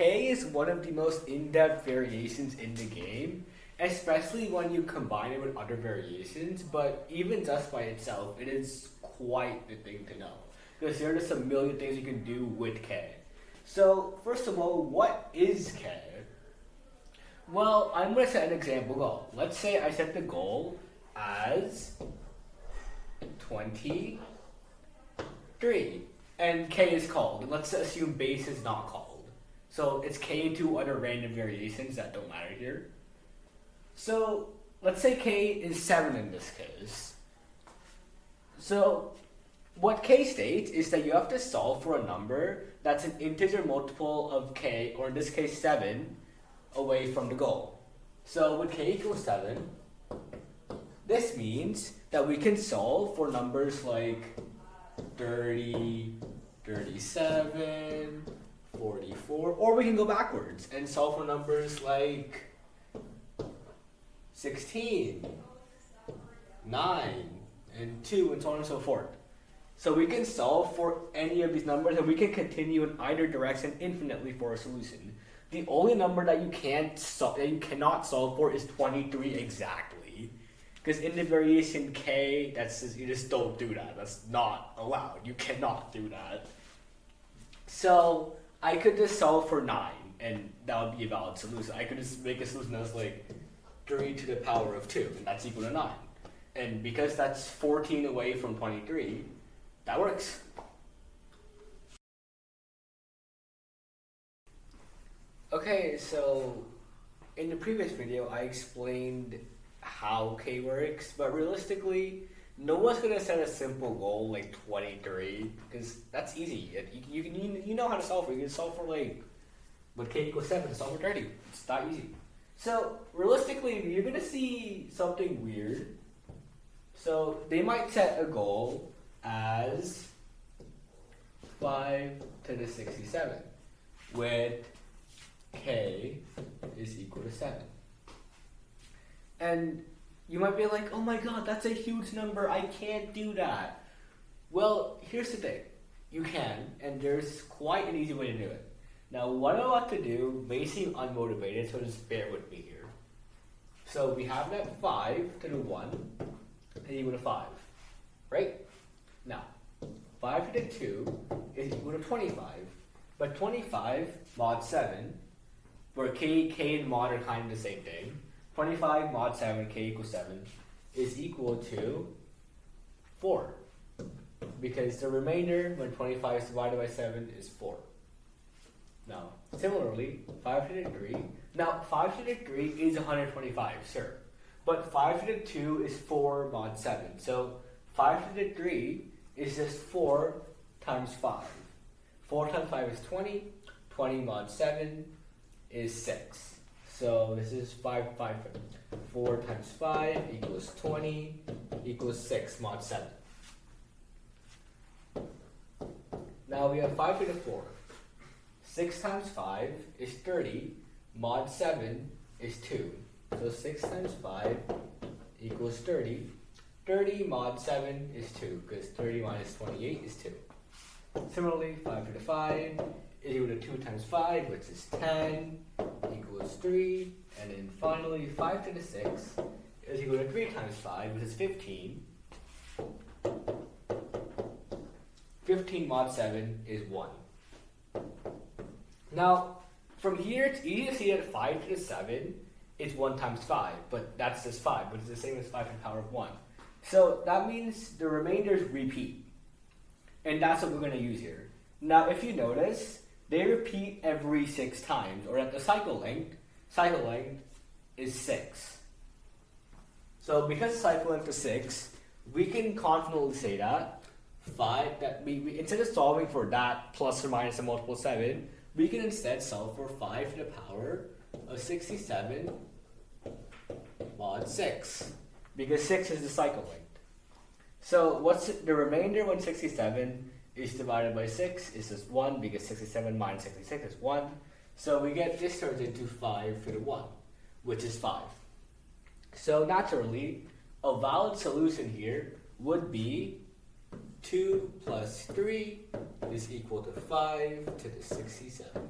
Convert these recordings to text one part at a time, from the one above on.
K is one of the most in-depth variations in the game, especially when you combine it with other variations, but even just by itself, it is quite the thing to know. Because there are just a million things you can do with K. So, first of all, what is K? Well, I'm going to set an example goal. Let's say I set the goal as 23, and K is called. Let's assume base is not called. So it's K into other random variations that don't matter here. So let's say K is 7 in this case. So what K states is that you have to solve for a number that's an integer multiple of K, or in this case 7, away from the goal. So with K equals 7, this means that we can solve for numbers like 30, 37, 44, or we can go backwards and solve for numbers like 16, 9, and 2, and so on and so forth. So we can solve for any of these numbers, and we can continue in either direction infinitely for a solution. The only number that you cannot solve for is 23 exactly. Because in the variation K, you just don't do that. That's not allowed. You cannot do that. So I could just solve for 9, and that would be a valid solution. I could just make a solution that's like 3 to the power of 2, and that's equal to 9. And because that's 14 away from 23, that works. Okay, so in the previous video, I explained how K works, but realistically, no one's gonna set a simple goal like 23, because that's easy. You know how to solve for it. You can solve for like, with K equals 7, solve for 30. It's that easy. So realistically, you're gonna see something weird. So they might set a goal as 5 to the 67, with K is equal to 7. And you might be like, oh my god, that's a huge number, I can't do that. Well, here's the thing. You can, and there's quite an easy way to do it. Now, what I'm about to do may seem unmotivated, so just bear with me here. So we have that 5 to the 1 is equal to 5, right? Now, 5 to the 2 is equal to 25, but 25 mod 7, where K and mod are kind of the same thing. 25 mod 7, K equals 7, is equal to 4. Because the remainder, when 25 is divided by 7, is 4. Now, similarly, 5 to the 3. Now, 5 to the 3 is 125, sure. But 5 to the 2 is 4 mod 7. So, 5 to the 3 is just 4 times 5. 4 times 5 is 20. 20 mod 7 is 6. So this is 4 times 5 equals 20 equals 6 mod 7. Now we have 5 to the 4. 6 times 5 is 30. Mod 7 is 2. So 6 times 5 equals 30. 30 mod 7 is 2, because 30 minus 28 is 2. Similarly, 5 to the 5 is equal to 2 times 5, which is 10, equals 3. And then finally, 5 to the 6 is equal to 3 times 5, which is 15. 15 mod 7 is 1. Now, from here, it's easy to see that 5 to the 7 is 1 times 5, but that's just 5, but it's the same as 5 to the power of 1. So that means the remainders repeat. And that's what we're going to use here. Now, if you notice, they repeat every 6 times, or at the cycle length is 6. So because the cycle length is 6, we can confidently say that we instead of solving for that plus or minus a multiple 7, we can instead solve for 5 to the power of 67 mod 6, because 6 is the cycle length. So what's the remainder when 67 is divided by 6 is just 1, because 67 minus 66 is 1. So we get this turns into 5 to the 1, which is 5. So naturally, a valid solution here would be 2 plus 3 is equal to 5 to the 67.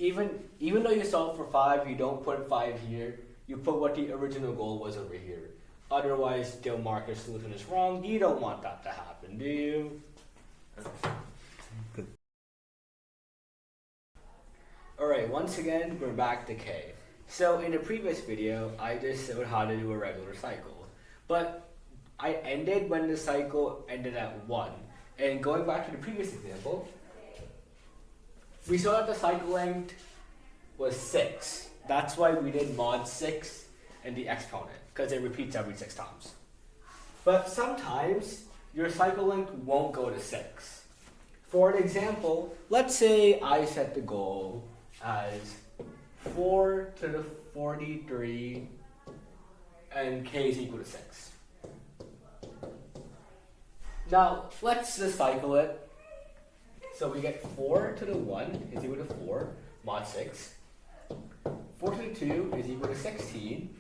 even though you solve for 5, you don't put 5 here. You put what the original goal was over here. Otherwise, they'll mark your solution as wrong. You don't want that to happen, do you? Good. Alright, once again, we're back to K. So in the previous video, I just showed how to do a regular cycle. But I ended when the cycle ended at 1. And going back to the previous example, we saw that the cycle length was 6. That's why we did mod 6 and the exponent, because it repeats every 6 times. But sometimes your cycle length won't go to 6. For an example, let's say I set the goal as 4 to the 43 and k is equal to 6. Now, let's just cycle it. So we get 4 to the 1 is equal to 4, mod 6. 4 to the 2 is equal to 16.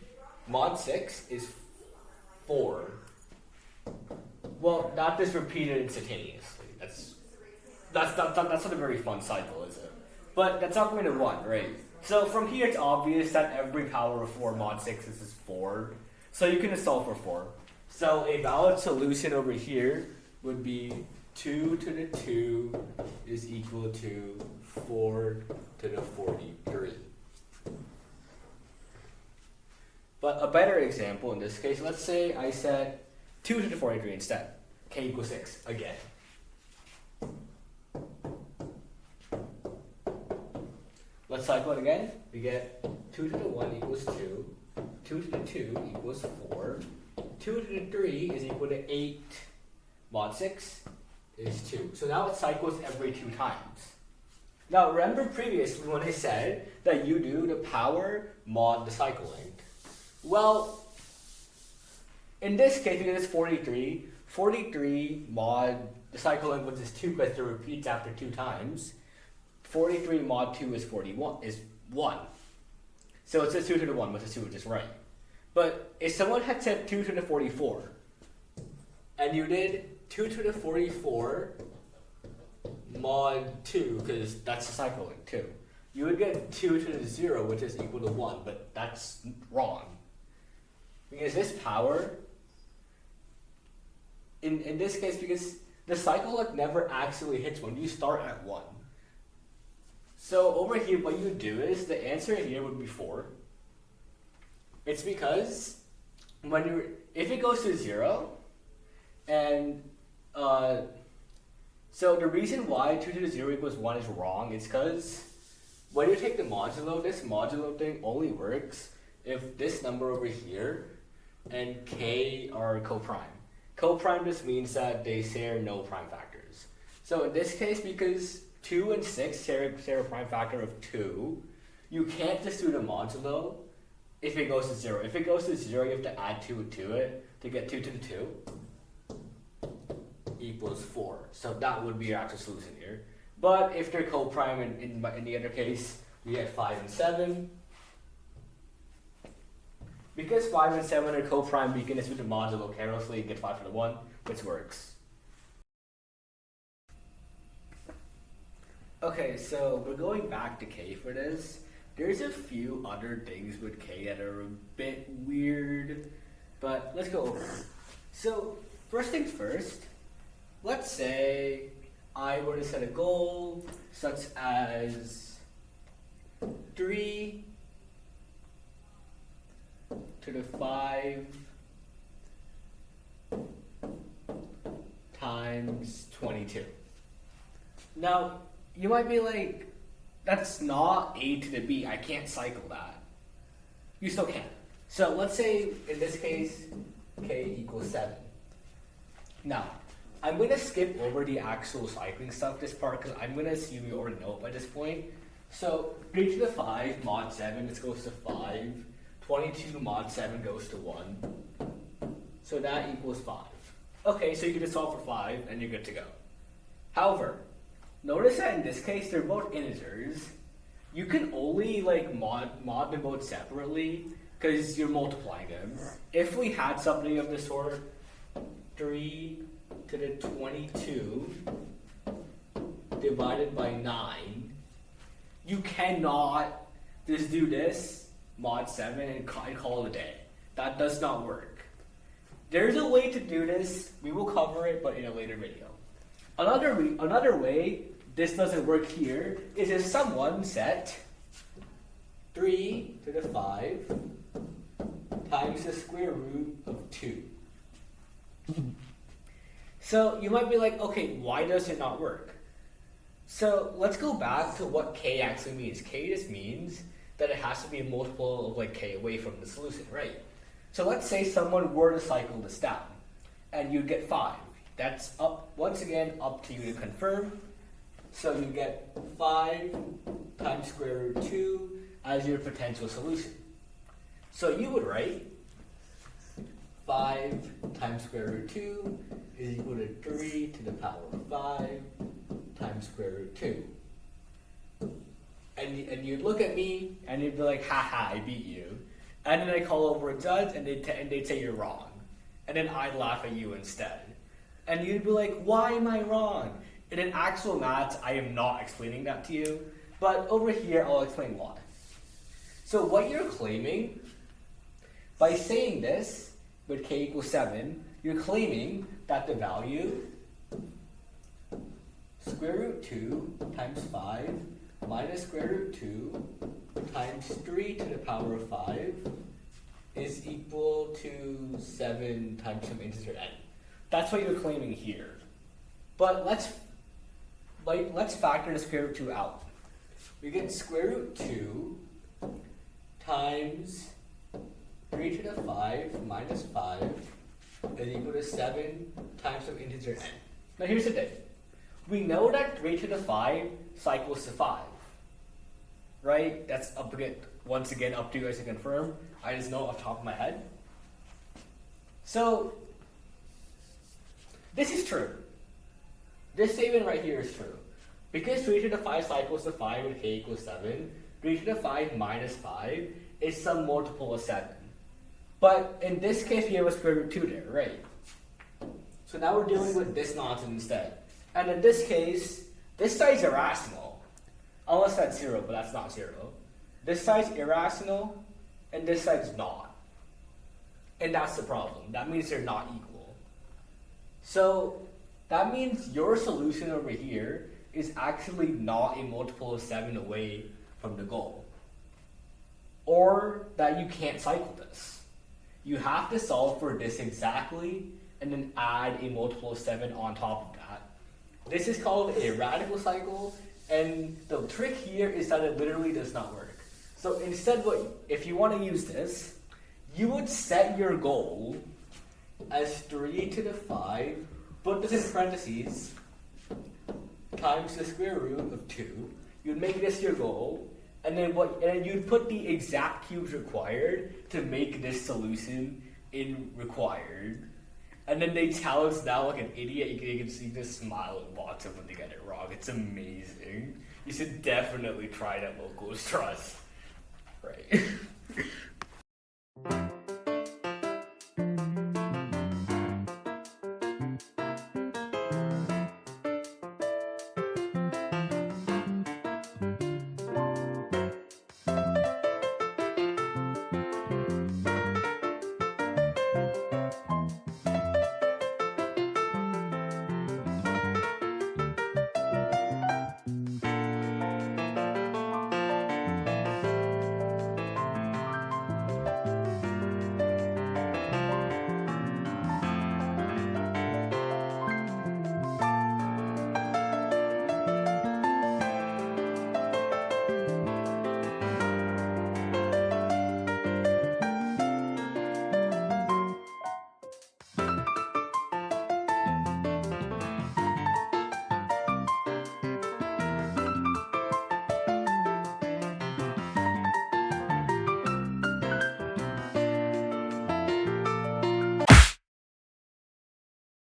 Mod 6 is 4. Well, not just repeated instantaneously. That's not a very fun cycle, is it? But that's not going to 1, right? So from here it's obvious that every power of 4 mod 6 is 4. So you can just solve for 4. So a valid solution over here would be 2 to the 2 is equal to 4 to the 43. But a better example in this case, let's say I set 2 to the 43 instead. K equals 6 again. Let's cycle it again. We get 2 to the 1 equals 2. 2 to the 2 equals 4. 2 to the 3 is equal to 8. Mod 6 is 2. So now it cycles every 2 times. Now remember previously when I said that you do the power mod the cycle length. Well, in this case, because it's 43, 43 mod the cycle length, which is 2 because it repeats after 2 times. 43 mod 2 is 1. So it's just 2 to the 1, which is 2, which is right. But if someone had said 2 to the 44, and you did 2 to the 44 mod 2, because that's the cycle length too, you would get 2 to the 0, which is equal to 1, but that's wrong. Because this power, in this case, because the cycle length never actually hits 1, you start at 1. So over here, what you would do is, the answer here would be 4. It's because if it goes to 0, and so the reason why 2 to the 0 equals 1 is wrong is because when you take the modulo, this modulo thing only works if this number over here and k are coprime. Coprime just means that they share no prime factors. So in this case, because 2 and 6 share a prime factor of 2, you can't just do the modulo if it goes to 0. If it goes to 0, you have to add 2 to it to get 2 to the 2 equals 4. So that would be your actual solution here. But if they're coprime in the other case, we get 5 and 7. Because 5 and 7 are coprime, we can just do the modulo carelessly and get 5 to the 1, which works. Okay, so we're going back to K for this. There's a few other things with K that are a bit weird, but let's go over them. So, first things first, let's say I were to set a goal such as 3 to the 5 times 22. Now, you might be like, that's not a to the b, I can't cycle that. You still can. So let's say, in this case, k equals 7. Now, I'm going to skip over the actual cycling stuff this part, because I'm going to assume you already know it by this point. So, 3 to the 5 mod 7, this goes to 5. 22 mod 7 goes to 1. So that equals 5. Okay, so you can just solve for 5, and you're good to go. However, notice that in this case, they're both integers. You can only mod them both separately because you're multiplying them. If we had something of the sort 3 to the 22 divided by 9, You cannot just do this, mod 7, and call it a day. That does not work. There's a way to do this. We will cover it, but in a later video. Another way this doesn't work here is if someone set 3 to the 5 times the square root of 2. So you might be like, okay, why does it not work? So let's go back to what k actually means. K just means that it has to be a multiple of like k away from the solution, right? So let's say someone were to cycle this down, and you'd get 5. That's up, once again, up to you to confirm. So you get 5 times square root 2 as your potential solution. So you would write 5 times square root 2 is equal to 3 to the power of 5 times square root 2. And you'd look at me, and you'd be like, haha, I beat you. And then I'd call over a judge, and they'd say you're wrong. And then I'd laugh at you instead. And you'd be like, why am I wrong? And in actual maths, I am not explaining that to you. But over here, I'll explain why. So what you're claiming, by saying this, with k equals 7, you're claiming that the value square root 2 times 5 minus square root 2 times 3 to the power of 5 is equal to 7 times some integer n. That's what you're claiming here. But let's factor the square root 2 out. We get square root 2 times 3 to the 5 minus 5 is equal to 7 times some integer n. Now here's the thing. We know that 3 to the 5 cycles to 5. Right? That's up again, once again up to you guys to confirm. I just know off the top of my head. So this is true. This statement right here is true. Because 3 to the 5 cycles to 5 with k equals 7, 3 to the 5 minus 5 is some multiple of 7. But in this case, we have a square root 2 there, right? So now we're dealing with this nonsense instead. And in this case, this side's irrational. Unless that's 0, but that's not 0. This side's irrational, and this side's not. And that's the problem. That means they're not equal. So that means your solution over here is actually not a multiple of 7 away from the goal. Or that you can't cycle this. You have to solve for this exactly, and then add a multiple of 7 on top of that. This is called a radical cycle, and the trick here is that it literally does not work. So instead, if you want to use this, you would set your goal as 3 to the 5, put this in parentheses, times the square root of 2. You'd make this your goal, and then you'd put the exact cubes required to make this solution in required. And then they challenge now like an idiot. You can see this smile and watch them when they get it wrong. It's amazing. You should definitely try that local trust. Right.